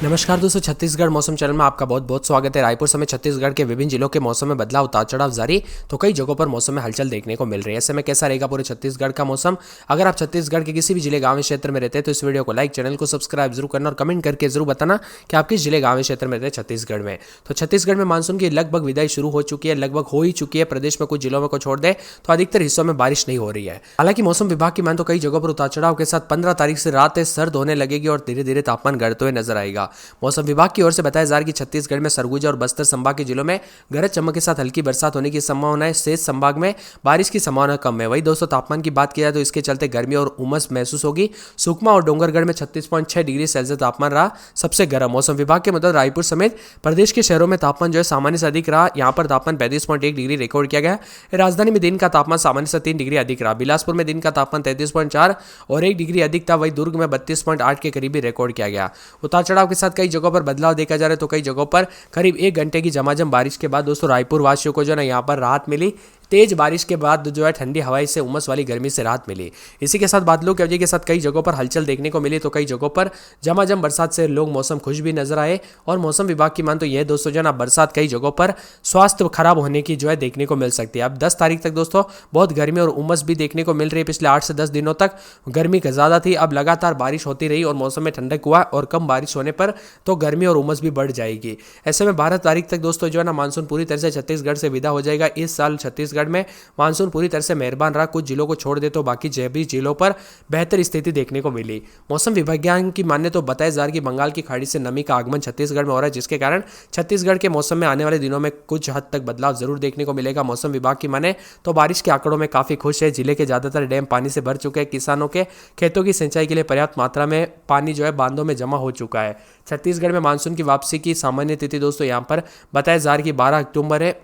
नमस्कार दोस्तों, छत्तीसगढ़ मौसम चैनल में आपका बहुत बहुत स्वागत है। रायपुर समेत छत्तीसगढ़ के विभिन्न जिलों के मौसम में बदलाव उतार चढ़ाव जारी, तो कई जगहों पर मौसम में हलचल देखने को मिल रही है। ऐसे में कैसा रहेगा पूरे छत्तीसगढ़ का मौसम? अगर आप छत्तीसगढ़ के किसी भी जिले गाँव क्षेत्र में रहते हैं तो इस वीडियो को लाइक, चैनल को सब्सक्राइब जरूर करना और कमेंट करके जरूर बताना कि आप किस जिले गाँव क्षेत्र में रहते हैं छत्तीसगढ़ में। तो छत्तीसगढ़ में मानसून की लगभग विदाई शुरू हो चुकी है, लगभग हो ही चुकी है। प्रदेश में कुछ जिलों में को छोड़ दे तो अधिकतर हिस्सों में बारिश नहीं हो रही है। हालांकि मौसम विभाग की माने तो कई जगहों पर उतार चढ़ाव के साथ 15 तारीख से रातें सर्द होने लगेगी और धीरे धीरे तापमान बढ़ते हुए नजर आएगा। मौसम विभाग की ओर से बताया जा रहा है कि छत्तीसगढ़ में सरगुजा और बस्तर संभाग के जिलों में गरज चमक के साथ हल्की बरसात होने की संभावना है। शेष संभाग में बारिश की संभावना कम है। वही दोस्तों तापमान की बात की जाए तो इसके चलते गर्मी और उमस महसूस होगी। सुकमा और डोंगरगढ़ में 36.6 डिग्री सेल्सियस तापमान रहा सबसे गर्म। मौसम विभाग के मुताबिक रायपुर समेत प्रदेश के शहरों में तापमान जो है सामान्य से अधिक रहा। यहाँ पर तापमान 35.1 डिग्री रिकॉर्ड किया गया। राजधानी में दिन का तापमान सामान्य से 3 डिग्री अधिक रहा। बिलासपुर में दिन का तापमान 33.4 और 1 डिग्री अधिक था। वही दुर्ग में 32.8 के करीब रिकॉर्ड किया गया। उतार चढ़ाव के साथ कई जगहों पर बदलाव देखा जा रहा है, तो कई जगहों पर करीब 1 घंटे की झमाझम बारिश के बाद दोस्तों रायपुर वासियों को जो है ना यहाँ पर राहत मिली। तेज बारिश के बाद जो है ठंडी हवाई से उमस वाली गर्मी से राहत मिली। इसी के साथ बादलों की वजह के साथ कई जगहों पर हलचल देखने को मिली, तो कई जगहों पर झमाझम बरसात से लोग मौसम खुश भी नजर आए। और मौसम विभाग की मान तो यह दोस्तों जो है ना बरसात कई जगहों पर स्वास्थ्य खराब होने की जो है देखने को मिल सकती है। अब 10 तारीख तक दोस्तों बहुत गर्मी और उमस भी देखने को मिल रही है। पिछले 8 से 10 दिनों तक गर्मी ज्यादा थी, अब लगातार बारिश होती रही और मौसम में ठंडक हुआ और कम बारिश होने पर तो गर्मी और उमस भी बढ़ जाएगी। ऐसे में 12 तारीख तक दोस्तों जो है ना मानसून पूरी तरह से छत्तीसगढ़ से विदा हो जाएगा। इस साल छत्तीसगढ़ में मानसून पूरी तरह से मेहरबान रहा। कुछ जिलों को छोड़ दे तो बाकी सभी जिलों पर बेहतर स्थिति देखने को मिली। मौसम विज्ञान की माने तो बताया जा रहा है कि बंगाल की खाड़ी से नमी का आगमन छत्तीसगढ़ में हो रहा है, जिसके कारण छत्तीसगढ़ के मौसम में आने वाले दिनों में कुछ हद तक बदलाव जरूर देखने को मिलेगा। मौसम विभाग की माने तो बारिश के आंकड़ों में काफी खुश है। जिले के ज्यादातर डैम पानी से भर चुके हैं। किसानों के खेतों की सिंचाई के लिए पर्याप्त मात्रा में पानी जो है बांधों में जमा हो चुका है। छत्तीसगढ़ में मानसून की वापसी की सामान्य तिथि दोस्तों यहाँ पर बताया जा रहा है कि 12 अक्टूबर है।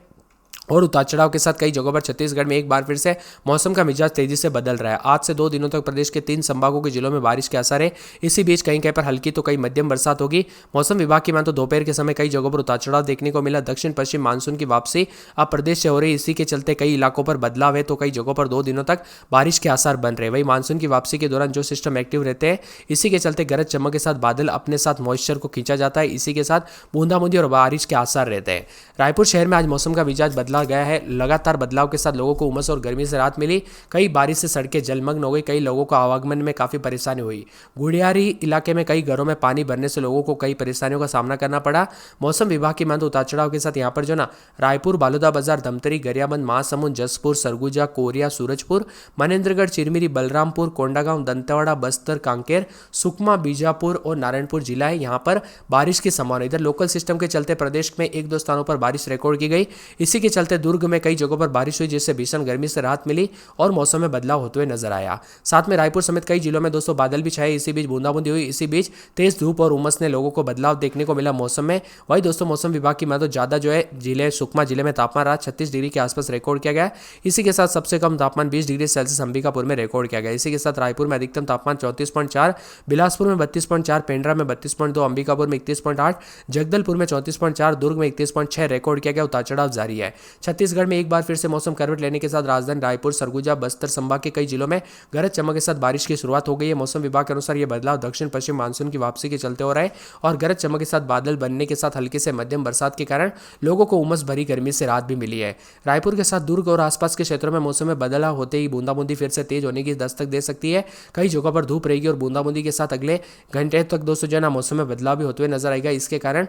और उतार चढ़ाव के साथ कई जगहों पर छत्तीसगढ़ में एक बार फिर से मौसम का मिजाज तेजी से बदल रहा है। आज से 2 दिनों तक प्रदेश के 3 संभागों के जिलों में बारिश के असर है। इसी बीच कहीं कहीं पर हल्की तो कहीं मध्यम बरसात होगी। मौसम विभाग की मान तो दोपहर के समय कई जगहों पर उतार चढ़ाव देखने को मिला। दक्षिण पश्चिम मानसून की वापसी अब प्रदेश से हो रही, इसी के चलते कई इलाकों पर बदलाव है, तो कई जगहों पर 2 दिनों तक बारिश के आसार बन रहे। वही मानसून की वापसी के दौरान जो सिस्टम एक्टिव रहते हैं, इसी के चलते गरज चमक के साथ बादल अपने साथ मॉइस्चर को खींचा जाता है। इसी के साथ बूंदाबूंदी और बारिश के आसार रहते हैं। रायपुर शहर में आज मौसम का मिजाज बदला गया है। लगातार बदलाव के साथ लोगों को उमस और गर्मी से राहत मिली। कई बारिश से सड़कें जलमग्न हो गई। कई लोगों को आवागमन में काफी परेशानी हुई। गुड़ियारी इलाके में कई घरों में पानी भरने से लोगों को कई परेशानियों का सामना करना पड़ा। मौसम विभाग की मान तो उतार चढ़ाव के साथ यहाँ पर जो ना रायपुर, बालोदा बाजार, धमतरी, गरियाबंद, महासमुंद, जसपुर, सरगुजा, कोरिया, सूरजपुर, मनेन्द्रगढ़, चिरमिरी, बलरामपुर, कोंडागांव, दंतेवाड़ा, बस्तर, कांकेर, सुकमा, बीजापुर और नारायणपुर जिला है। यहाँ पर बारिश की संभावना। इधर लोकल सिस्टम के चलते प्रदेश में 1-2 स्थानों पर बारिश रिकॉर्ड की गई। इसी के चलते दुर्ग में कई जगहों पर बारिश हुई, जिससे भीषण गर्मी से राहत मिली और मौसम में बदलाव होते हुए नजर आया। साथ में रायपुर समेत कई जिलों में दोस्तों बादल भी छाए। इसी बीच बूंदाबूंदी हुई। इसी बीच तेज धूप और उमस ने लोगों को बदलाव देखने को मिला मौसम में। वही दोस्तों मौसम विभाग की माने तो ज्यादा जो है जिले सुकमा जिले में तापमान रहा 36 डिग्री के आसपास रिकॉर्ड किया गया। इसी के साथ सबसे कम तापमान 20 डिग्री सेल्सियस अंबिकापुर में रिकॉर्ड किया गया। इसी के साथ रायपुर में अधिकतम तापमान 34.4, बिलासपुर में 32.4, पेंड्रा में 32.2, अंबिकापुर में 31.8, जगदलपुर में 34.4, दुर्ग में 31.6 रिकॉर्ड किया गया। उतार चढ़ाव जारी है। छत्तीसगढ़ में एक बार फिर से मौसम करवट लेने के साथ राजधानी रायपुर, सरगुजा, बस्तर संभाग के कई जिलों में गरज चमक के साथ बारिश की शुरुआत हो गई है। मौसम विभाग के अनुसार यह बदलाव दक्षिण पश्चिम मानसून की वापसी के चलते हो रहा है और गरज चमक के साथ बादल बनने के साथ हल्की से मध्यम बरसात के कारण लोगों को उमस भरी गर्मी से राहत भी मिली है। रायपुर के साथ दुर्ग और आसपास के क्षेत्रों में मौसम में बदलाव होते ही बूंदाबूंदी फिर से तेज होने की दस्तक दे सकती है। कई जगहों पर धूप रहेगी और बूंदाबूंदी के साथ अगले घंटे तक दोस्तों जो है ना मौसम में बदलाव भी होते हुए नजर आएगा। इसके कारण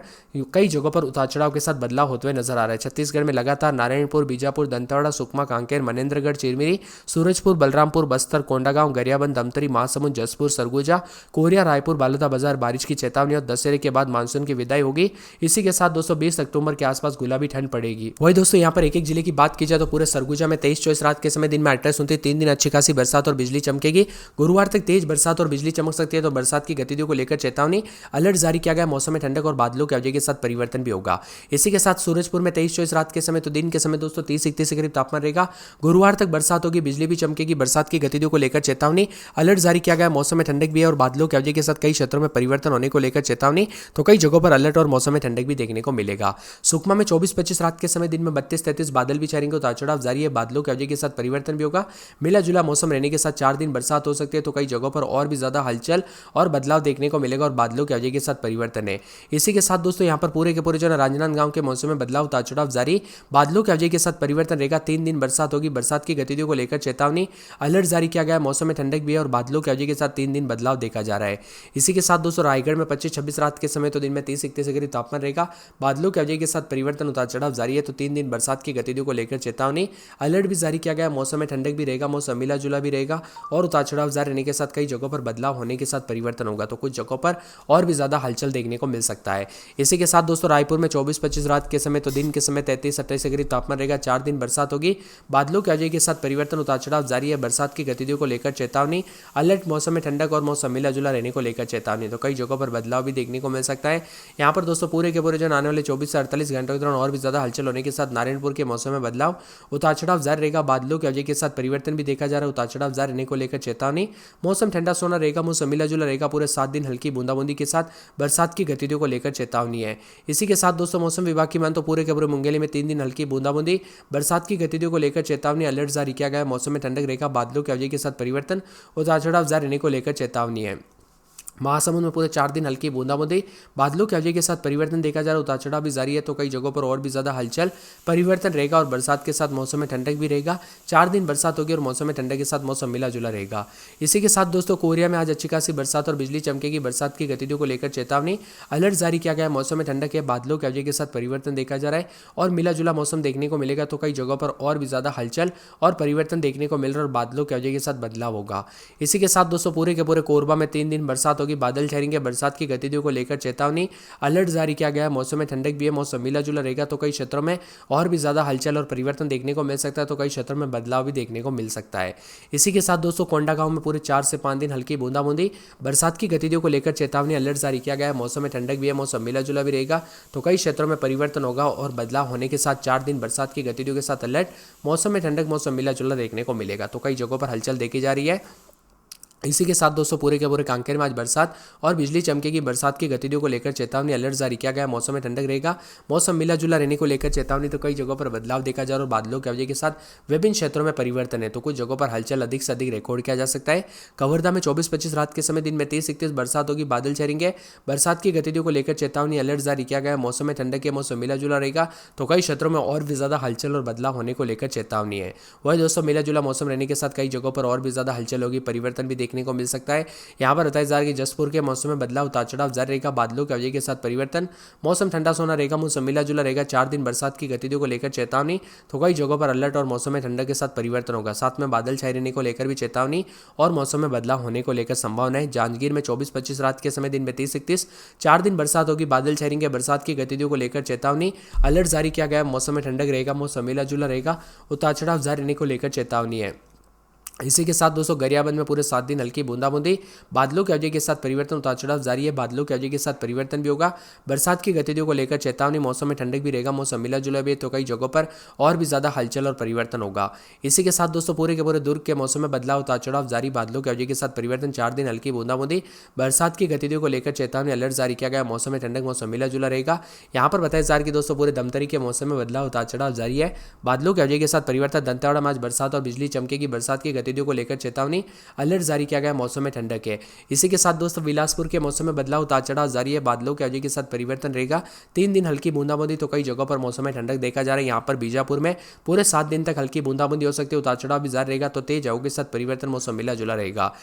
कई जगहों पर उतार चढ़ाव के साथ बदलाव होते हुए नजर आ रहा है। छत्तीसगढ़ में लगातार नारायणपुर, बीजापुर, दंतेवाड़ा, सुकमा, कांकेर, मनेन्द्रगढ़, चिरमिरी, सूरजपुर, बलरामपुर, बस्तर, कोंडागांव, गरियाबंद, धमतरी, महासमुंद, जसपुर, सरगुजा, कोरिया, रायपुर, बालोदा बाजार बारिश की चेतावनी और दशहरे के बाद मानसून की विदाई होगी। इसी के साथ दोस्तों 20 अक्टूबर के आसपास गुलाबी ठंड पड़ेगी। वही दोस्तों यहाँ पर एक एक जिले की बात की जाए तो पूरे सरगुजा में 23-24 रात के समय दिन में 28-29 3 दिन अच्छी खासी बरसात और बिजली चमकेगी। गुरुवार तक तेज बरसात और बिजली चमक सकती है, तो बरसात की गतिविधियों को लेकर चेतावनी अलर्ट जारी किया गया। मौसम में ठंडक और बादलों के वजह के साथ परिवर्तन भी होगा। इसी के साथ सूरजपुर में 23-24 रात के समय तो दिन दिन के समय दोस्तों 30-31 के करीब तापमान रहेगा। गुरुवार तक बरसात होगी, बिजली भी चमकेगी। बरसात की गतिविधियों को लेकर चेतावनी, अलर्ट जारी किया गया है। मौसम में ठंडक भी है और बादलों की अवधि के साथ कई क्षेत्रों में परिवर्तन होने को लेकर चेतावनी, तो कई जगहों पर अलर्ट और मौसम में ठंडक भी देखने को मिलेगा। सुकमा में 24-25 रात के समय, दिन में 32-33 बादल भी छाएंगे, उतार चढ़ाव जारी है। बादलों की अवधि के साथ परिवर्तन भी होगा। मिला जुला मौसम रहने के साथ 4 दिन बरसात हो सकती है, तो कई जगहों पर और भी ज्यादा हलचल और बदलाव देखने को मिलेगा और बादलों की अवधि के साथ परिवर्तन है। इसी के साथ दोस्तों यहाँ पर पूरे के पूरे जो है राजनांदगांव के मौसम में बदलाव, उतार चढ़ाव जारी, बादलों की अवधि के साथ परिवर्तन रहेगा। 3 दिन बरसात होगी। बरसात की गतिविधियों को लेकर चेतावनी, अलर्ट जारी किया गया है। मौसम में ठंडक भी है और बादलों की अवधि के साथ 3 दिन बदलाव देखा जा रहा है। इसी के साथ दोस्तों रायगढ़ में 25-26 रात के समय, तो दिन में 30-31 के करीब तापमान रहेगा। बादलों की अवधि के साथ परिवर्तन, उतार चढ़ाव जारी है, तो 3 दिन बरसात की गतिविधियों को लेकर चेतावनी, अलर्ट भी जारी किया गया है। मौसम में ठंडक भी रहेगा, मौसम मिला जुला भी रहेगा और उतार चढ़ाव जारी रहने के साथ कई जगहों पर बदलाव होने के साथ परिवर्तन होगा, तो कुछ जगहों पर और भी ज्यादा हलचल देखने को मिल सकता है। इसी के साथ दोस्तों रायपुर में 24-25 रात के समय, तो दिन के समय 33-28 के करीब तापमान रहेगा। 4 दिन बरसात होगी। बादलों की अवधि के साथ परिवर्तन, उतार चढ़ाव जारी है। बरसात की गतिविधियों को लेकर चेतावनी, अलर्ट, मौसम में ठंडक और मौसम मिला जुला रहने को लेकर चेतावनी, तो कई जगहों पर बदलाव भी देखने को मिल सकता है। यहाँ पर दोस्तों पूरे के पूरे जो आने वाले 24 से 48 घंटों के दौरान और भी ज्यादा हलचल होने के साथ नारायणपुर के मौसम में बदलाव, उतार चढ़ाव जारी रहेगा। बादलों की अवधि के साथ परिवर्तन भी देखा जा रहा है। उतार चढ़ाव जारी रहने को लेकर चेतावनी, मौसम ठंडा सोना रहेगा, मौसम मिला जुला रहेगा। पूरे 7 दिन हल्की बूंदाबूंदी के साथ बरसात की गतिविधियों को लेकर चेतावनी है। इसी के साथ दोस्तों मौसम विभाग की मान तो पूरे के पूरे मुंगेली में 3 दिन हल्की बूंदाबूंदी, बरसात की गतिविधियों को लेकर चेतावनी, अलर्ट जारी किया गया है। मौसम में ठंडक रहेगा। बादलों की अवधि के साथ परिवर्तन, उतार चढ़ाव जारी रहने को लेकर चेतावनी है। महासमुंद में पूरे 4 दिन हल्की बूंदाबूंदी, बादलों की अवधि के साथ परिवर्तन देखा जा रहा है। उतार चढ़ाव भी जारी है, तो कई जगहों पर और भी ज्यादा हलचल परिवर्तन रहेगा और बरसात के साथ मौसम में ठंडक भी रहेगा। 4 दिन बरसात होगी और मौसम में ठंडक के साथ मौसम मिला जुला रहेगा। इसी के साथ दोस्तों कोरिया में आज अच्छी खासी बरसात और बिजली चमकेगी। बरसात की गतिविधियों को लेकर चेतावनी, अलर्ट जारी किया गया है। मौसम में ठंडक है, बादलों की अवधि के साथ परिवर्तन देखा जा रहा है और मिला जुला मौसम देखने को मिलेगा, तो कई जगहों पर और भी ज्यादा हलचल और परिवर्तन देखने को मिल रहा है और बादलों की अवधि के साथ बदलाव होगा। इसी के साथ दोस्तों पूरे के पूरे कोरबा में 3 दिन बरसात होगी। बादल ठहरेंगे। बरसात की गतिविधियों को लेकर चेतावनी, अलर्ट जारी किया गया है। मौसम में ठंडक भी है, मौसम मिला जुला रहेगा, तो कई क्षेत्रों में और भी ज्यादा हलचल और परिवर्तन देखने को मिल सकता है, तो कई क्षेत्रों में बदलाव भी देखने को मिल सकता है। इसी के साथ दोस्तों कोंडागांव में पूरे 4 से 5 दिन हल्की बूंदाबूंदी, बरसात की गतिविधियों को लेकर चेतावनी, अलर्ट जारी किया गया है। मौसम में ठंडक भी है, मौसम मिला जुला भी रहेगा, तो कई क्षेत्रों में परिवर्तन होगा और बदलाव होने के साथ 4 दिन बरसात की गतिविधियों के साथ अलर्ट, मौसम में ठंडक, मौसम मिला जुला देखने को मिलेगा, तो कई जगहों पर हलचल देखी जा रही है। इसी के साथ दोस्तों पूरे के पूरे कांकेर में आज बरसात और बिजली चमकेगी। बरसात की गतिविधियों को लेकर चेतावनी, अलर्ट जारी किया गया है। मौसम में ठंडक रहेगा, मौसम मिला जुला रहने को लेकर चेतावनी, तो कई जगहों पर बदलाव देखा जा रहा है और बादलों की अवधि के साथ विभिन्न क्षेत्रों में परिवर्तन है, तो कुछ जगहों पर हलचल अधिक से अधिक रिकॉर्ड किया जा सकता है। कवर्धा में 24-25 रात के समय, दिन में 30-31 बरसात होगी। बादल छेरेंगे। बरसात की गतिविधियों को लेकर चेतावनी, अलर्ट जारी किया गया है। मौसम में ठंडक है, मौसम मिला जुला रहेगा, तो कई क्षेत्रों में और भी ज्यादा हलचल और बदलाव होने को लेकर चेतावनी है। वही दोस्तों मिला जुला मौसम रहने के साथ कई जगहों पर और भी ज्यादा हलचल होगी, परिवर्तन भी देखने को मिल सकता है। यहाँ पर बताया जा रहा है कि जसपुर के मौसम में बदलाव, उतार चढ़ाव जारी रहेगा। बादलों की अवधि के साथ परिवर्तन, मौसम ठंडा सोना रहेगा, मौसम मिला जुला रहेगा। 4 दिन बरसात की गतिविधियों को लेकर चेतावनी, तो कई जगहों पर अलर्ट और मौसम में ठंडक के साथ परिवर्तन होगा। साथ में बादल छाए रहने को लेकर भी चेतावनी और मौसम में बदलाव होने को लेकर संभावना है। जांजगीर में 24-25 रात के समय, दिन में 30-31, 4 दिन बरसात होगी। बादल छाएंगे। बरसात की गतिविधियों को लेकर चेतावनी, अलर्ट जारी किया गया है। मौसम में ठंडक रहेगा, मौसम मिला जुला रहेगा, उतार चढ़ाव जारी रहने को लेकर चेतावनी है। इसी के साथ दोस्तों गरियाबंद में पूरे 7 दिन हल्की बूंदाबूंदी, बादलों की अवधि के साथ परिवर्तन, उतार चढ़ाव जारी है। बादलों की अवधि के साथ परिवर्तन भी होगा। बरसात की गतिविधियों को लेकर चेतावनी, मौसम में ठंडक भी रहेगा, मौसम मिला जुला भी है, तो कई जगहों पर और भी ज्यादा हलचल और परिवर्तन होगा। इसी के साथ दोस्तों पूरे के पूरे दुर्ग के मौसम में बदलाव, उतार चढ़ाव जारी। बादलों की अवधि के साथ परिवर्तन, 4 दिन हल्की बूंदाबूंदी, बरसात की गतिविधियों को लेकर चेतावनी, अलर्ट जारी किया गया। मौसम में ठंडक, मौसम मिला जुला रहेगा। यहाँ पर बताया जा रहा है कि दोस्तों पूरे धमतरी के मौसम में बदलाव, उतार चढ़ाव जारी है। बादलों की अवधि के साथ परिवर्तन। दंतेवाड़ा में आज बरसात और बिजली चमकेगी। बरसात की गतिविधियों को लेकर चेतावनी, अलर्ट जारी किया गया। मौसम में ठंडक है। इसी के साथ दोस्तों बिलासपुर के मौसम में बदलाव, उतार चढ़ाव जारी है। बादलों की अवधि के साथ परिवर्तन रहेगा। 3 दिन हल्की बूंदाबूंदी, तो कई जगहों पर मौसम में ठंडक देखा जा रहा है। यहाँ पर बीजापुर में पूरे 7 दिन तक हल्की बूंदाबूंदी हो सकती है, उतार चढ़ाव भी जारी रहेगा, तो तेज हवाओं के साथ परिवर्तन, मौसम मिला जुला रहेगा।